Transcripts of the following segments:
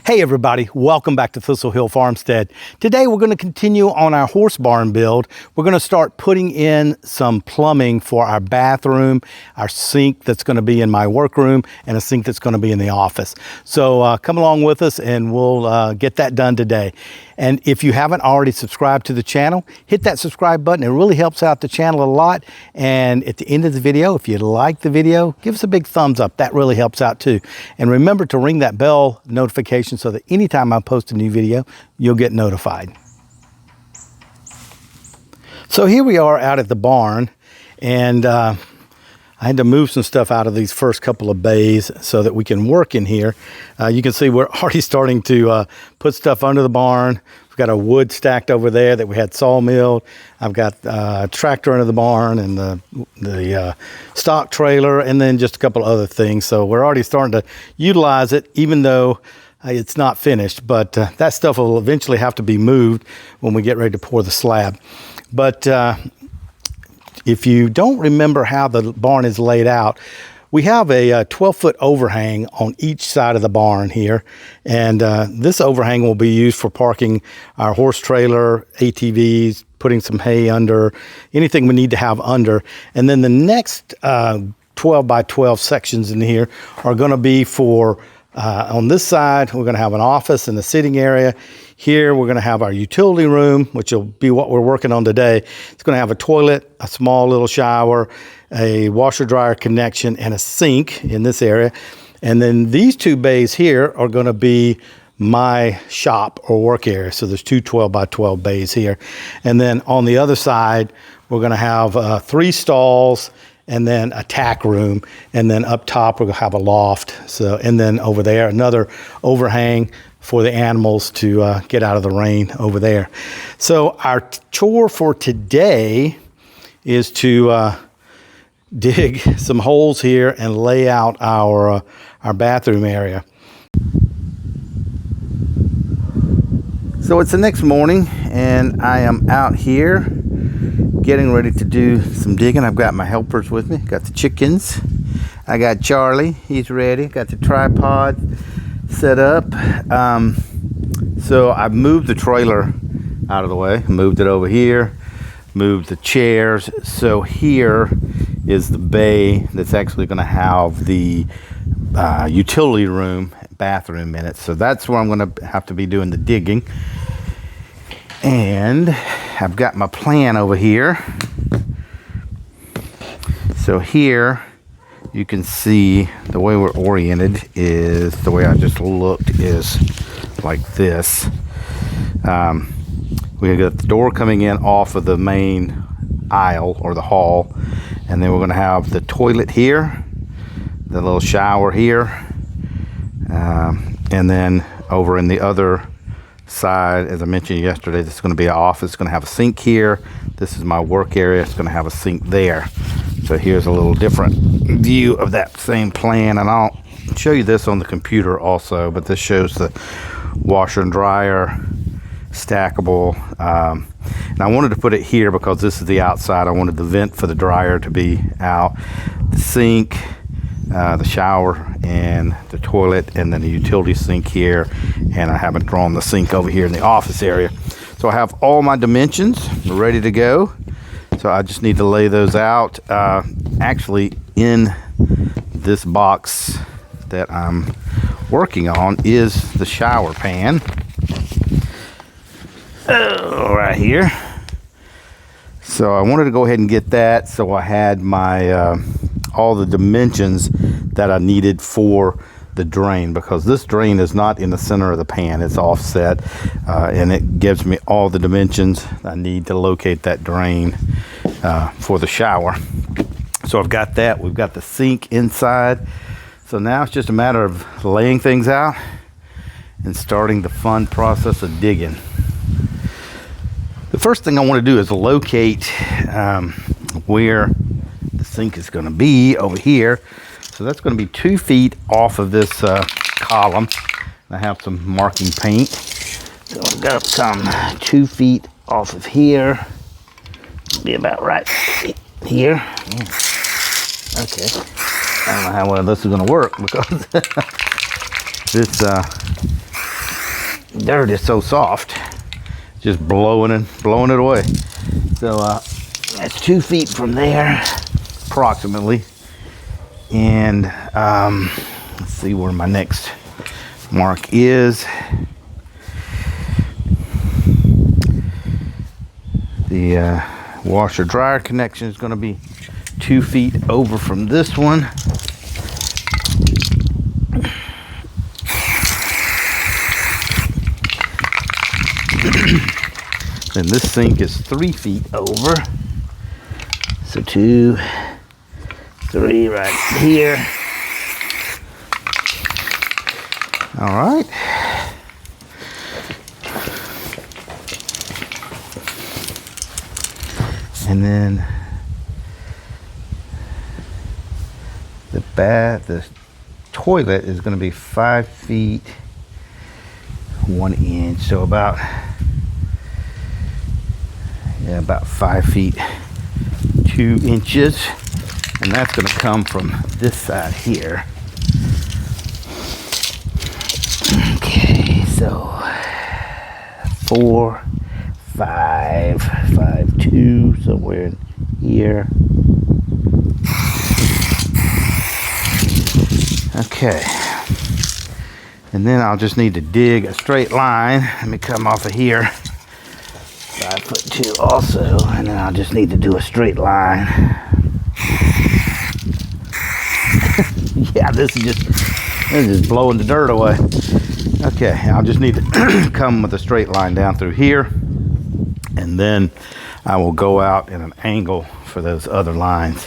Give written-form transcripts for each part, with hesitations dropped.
Hey everybody, welcome back to Thistle Hill Farmstead. Today we're going to continue on our horse barn build. We're going to start putting in some plumbing for our bathroom, our sink that's going to be in my workroom, and a sink that's going to be in the office. So come along with us and we'll get that done today. And if you haven't already subscribed to the channel, hit that subscribe button. It really helps out the channel a lot. And at the end of the video, if you like the video, give us a big thumbs up. That really helps out too. And remember to ring that bell notification so that anytime I post a new video, you'll get notified. So here we are out at the barn, and I had to move some stuff out of these first couple of bays so that we can work in here. You can see we're already starting to put stuff under the barn. We've got a wood stacked over there that we had sawmilled. I've got a tractor under the barn and the stock trailer, and then just a couple of other things. So we're already starting to utilize it, even though it's not finished. But that stuff will eventually have to be moved when we get ready to pour the slab. But if you don't remember how the barn is laid out, we have a 12-foot overhang on each side of the barn here. And this overhang will be used for parking our horse trailer, ATVs, putting some hay under, anything we need to have under. And then the next 12 by 12 sections in here are going to be for, on this side, we're going to have an office and a sitting area. Here, we're going to have our utility room, which will be what we're working on today. It's going to have a toilet, a small little shower, a washer dryer connection, and a sink in this area. And then these two bays here are going to be my shop or work area. So there's two 12 by 12 bays here. And then on the other side, we're going to have 3 stalls and then a tack room. And then up top, we're going to have a loft. So, and then over there, another overhang for the animals to get out of the rain over there. So our chore for today is to dig some holes here and lay out our bathroom area. So it's the next morning and I am out here getting ready to do some digging. I've got my helpers with me, got the chickens. I got Charlie, he's ready, got the tripod set up. So I've moved the trailer out of the way, moved it over here, moved the chairs. So here is the bay that's actually going to have the utility room, bathroom in it. So that's where I'm going to have to be doing the digging. And I've got my plan over here. So here you can see the way we're oriented is the way I just looked is like this. We got the door coming in off of the main aisle or the hall, and then we're going to have the toilet here, the little shower here, and then over in the other side, as I mentioned yesterday, this is going to be an office. It's going to have a sink here. This is my work area. It's going to have a sink there. So here's a little different view of that same plan, and I'll show you this on the computer also, but this shows the washer and dryer, stackable, and I wanted to put it here because this is the outside. I wanted the vent for the dryer to be out, the sink, the shower, and the toilet, and then the utility sink here, and I haven't drawn the sink over here in the office area. So I have all my dimensions ready to go. So I just need to lay those out. Actually, in this box that I'm working on is the shower pan. Right here. So I wanted to go ahead and get that. So I had my all the dimensions that I needed for the drain, because this drain is not in the center of the pan, it's offset, and it gives me all the dimensions I need to locate that drain for the shower. So I've got that. We've got the sink inside. So now it's just a matter of laying things out and starting the fun process of digging. The first thing I want to do is locate where the sink is going to be over here. So that's going to be 2 feet off of this column. I have some marking paint. So I've got to come 2 feet off of here. Be about right here. Yeah. Okay. I don't know how well this is going to work because this dirt is so soft, just blowing it away. So that's 2 feet from there, approximately. And let's see where my next mark is. The washer dryer connection is going to be 2 feet over from this one. Then this sink is 3 feet over. So 2, 3 right here. All right. And then the toilet is going to be 5 feet 1 inch, so about 5 feet 2 inches, and that's going to come from this side here. Okay, so 4, 5, 5, 2, somewhere in here. Okay, and then I'll just need to dig a straight line. Let me come off of here. 5'2" also, and then I'll just need to do a straight line. Yeah, this is just blowing the dirt away. Okay, I'll just need to come with a straight line down through here, and then I will go out at an angle for those other lines.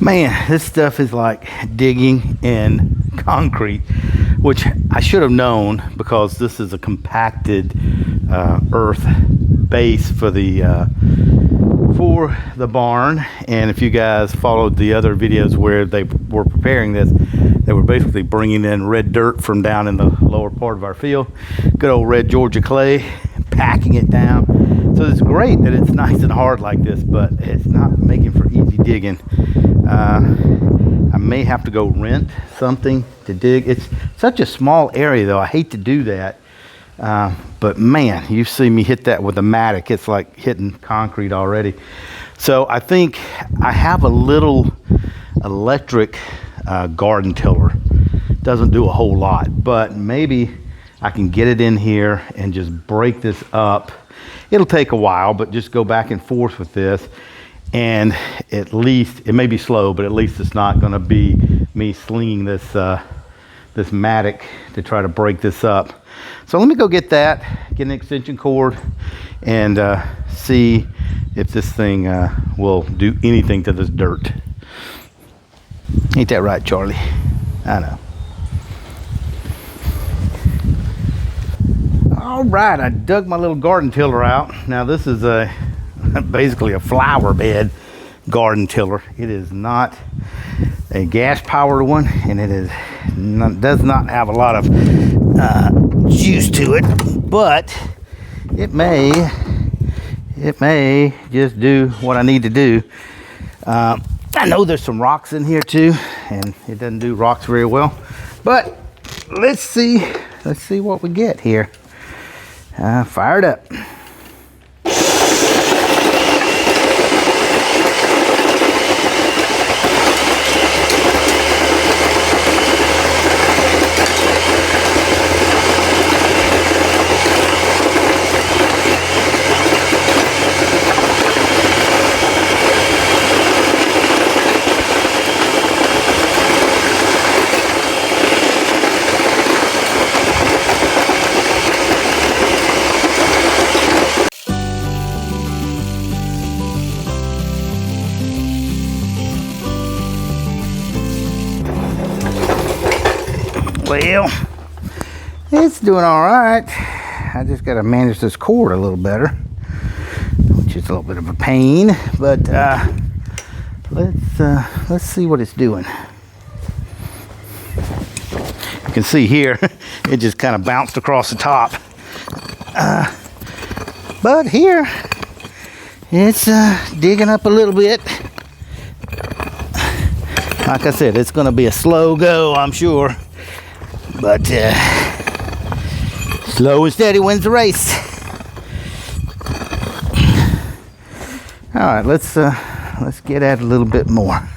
Man, this stuff is like digging in concrete, which I should have known because this is a compacted earth base for the barn. And if you guys followed the other videos where they were preparing this, they were basically bringing in red dirt from down in the lower part of our field, good old red Georgia clay, packing it down. So it's great that it's nice and hard like this, but it's not making for easy digging. I may have to go rent something to dig. It's such a small area though. I hate to do that. But man, you see me hit that with a Matic. It's like hitting concrete already. So I think I have a little electric garden tiller. Doesn't do a whole lot, but maybe I can get it in here and just break this up. It'll take a while, but just go back and forth with this. And at least, it may be slow, but at least it's not gonna be me slinging this, this Matic to try to break this up. So let me go get that, get an extension cord, and see if this thing will do anything to this dirt. Ain't that right, Charlie? I know. All right, I dug my little garden tiller out. Now this is basically a flower bed garden tiller. It is not a gas powered one, and does not have a lot of juice to it, but it may just do what I need to do. I know there's some rocks in here too, and it doesn't do rocks very well, but let's see what we get here. Fired up. Well, it's doing all right. I just got to manage this cord a little better, which is a little bit of a pain, but let's see what it's doing. You can see here, it just kind of bounced across the top. But here, it's digging up a little bit. Like I said, it's going to be a slow go, I'm sure. But slow and steady wins the race. All right, let's get at it a little bit more.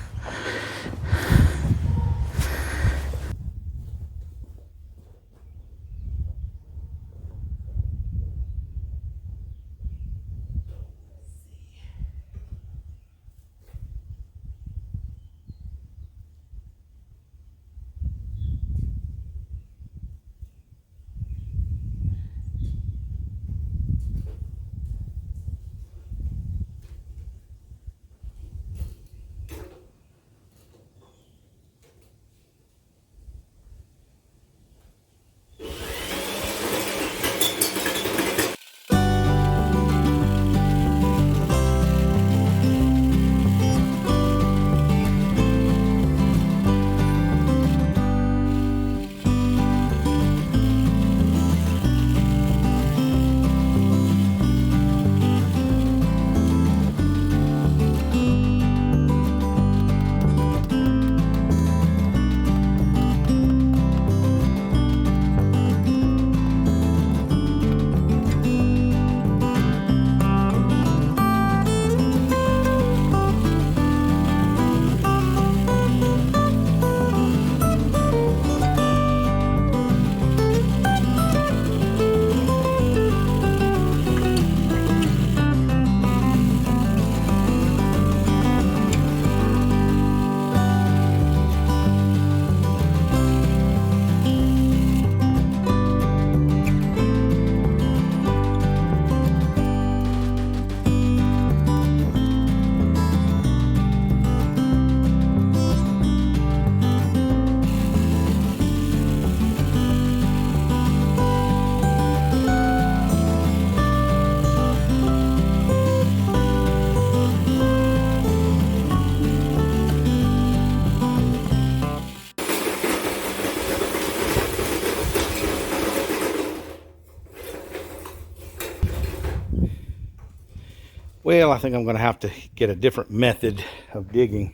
Well, I think I'm going to have to get a different method of digging.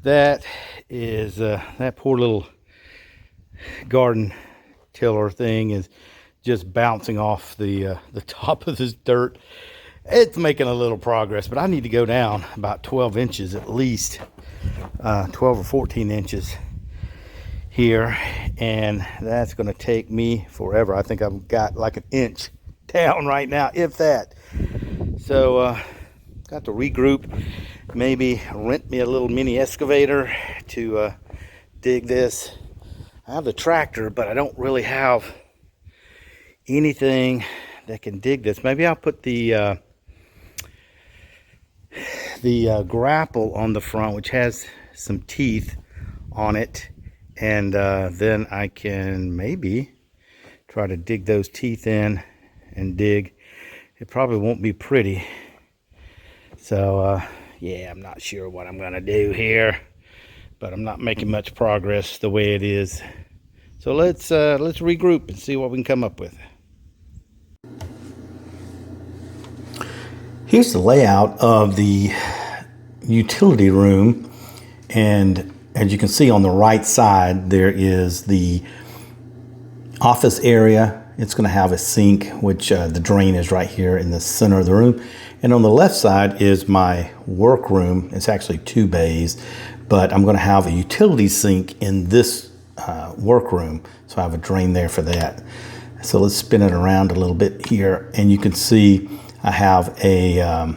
That is, that poor little garden tiller thing is just bouncing off the top of this dirt. It's making a little progress, but I need to go down about 12 inches at least, 12 or 14 inches here, and that's going to take me forever. I think I've got like an inch down right now, if that. So got to regroup, maybe rent me a little mini excavator to dig this. I have the tractor, but I don't really have anything that can dig this. Maybe I'll put the grapple on the front, which has some teeth on it, and then I can maybe try to dig those teeth in and dig. It probably won't be pretty, so yeah, I'm not sure what I'm gonna do here, but I'm not making much progress the way it is. So let's regroup and see what we can come up with. Here's the layout of the utility room, and as you can see on the right side there is the office area. It's going to have a sink, which the drain is right here in the center of the room, and on the left side is my work room. It's actually 2 bays, but I'm going to have a utility sink in this work room, so I have a drain there for that. So let's spin it around a little bit here, and you can see I have a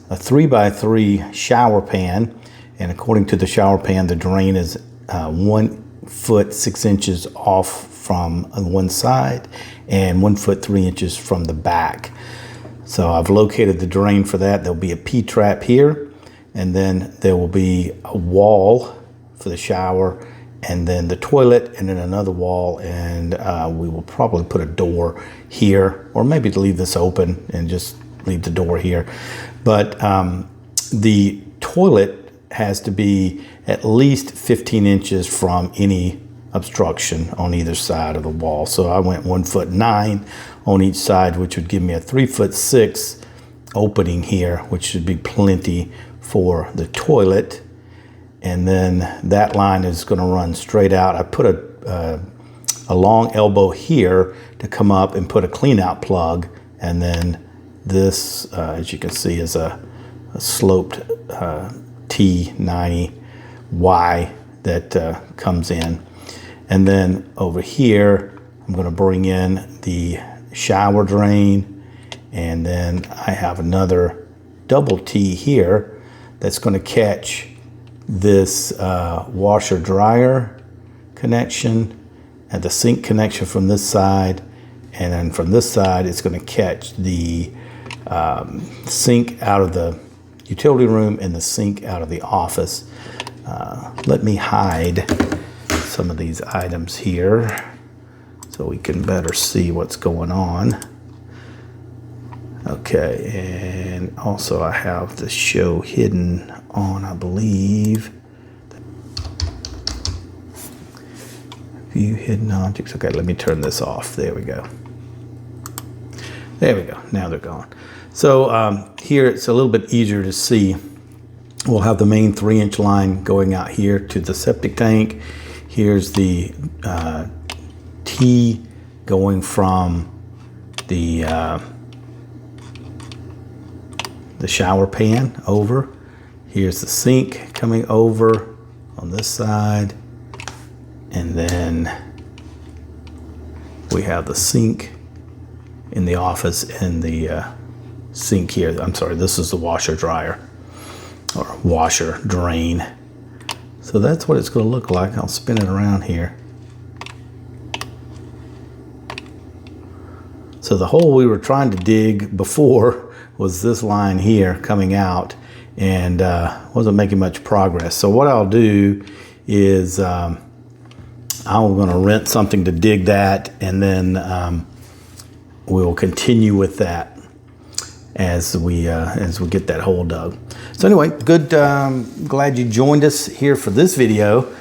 3x3 shower pan, and according to the shower pan, the drain is 1 foot 6 inches off from one side and 1 foot 3 inches from the back. So I've located the drain for that. There'll be a P-trap here, and then there will be a wall for the shower, and then the toilet, and then another wall, and we will probably put a door here, or maybe leave this open and just leave the door here. But the toilet has to be at least 15 inches from any obstruction on either side of the wall. So I went 1 foot 9 on each side, which would give me a 3 foot 6 opening here, which should be plenty for the toilet. And then that line is going to run straight out. I put a long elbow here to come up and put a clean out plug, and then this, as you can see, is a sloped T90Y that comes in. And then over here, I'm going to bring in the shower drain, and then I have another double T here that's going to catch this washer dryer connection and the sink connection from this side, and then from this side it's going to catch the sink out of the utility room and the sink out of the office. Let me hide some of these items here so we can better see what's going on. Okay, and also I have the show hidden on, I believe. View hidden objects. Okay, let me turn this off. There we go. There we go. Now they're gone. So here it's a little bit easier to see. We'll have the main 3-inch line going out here to the septic tank. Here's the T going from the shower pan over. Here's the sink coming over on this side, and then we have the sink in the office and the sink here. I'm sorry, this is the washer dryer or washer drain. So that's what it's going to look like. I'll spin it around here. So the hole we were trying to dig before was this line here coming out, and wasn't making much progress. So what I'll do is I'm going to rent something to dig that, and then we'll continue with that as we get that hole dug. So anyway, good. Glad you joined us here for this video.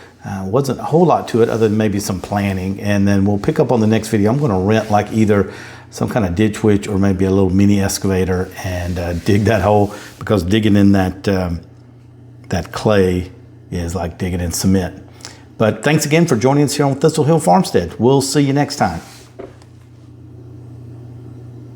Wasn't a whole lot to it other than maybe some planning, and then we'll pick up on the next video. I'm going to rent like either some kind of ditch witch or maybe a little mini excavator and dig that hole, because digging in that that clay is like digging in cement. But thanks again for joining us here on Thistle Hill Farmstead. We'll see you next time.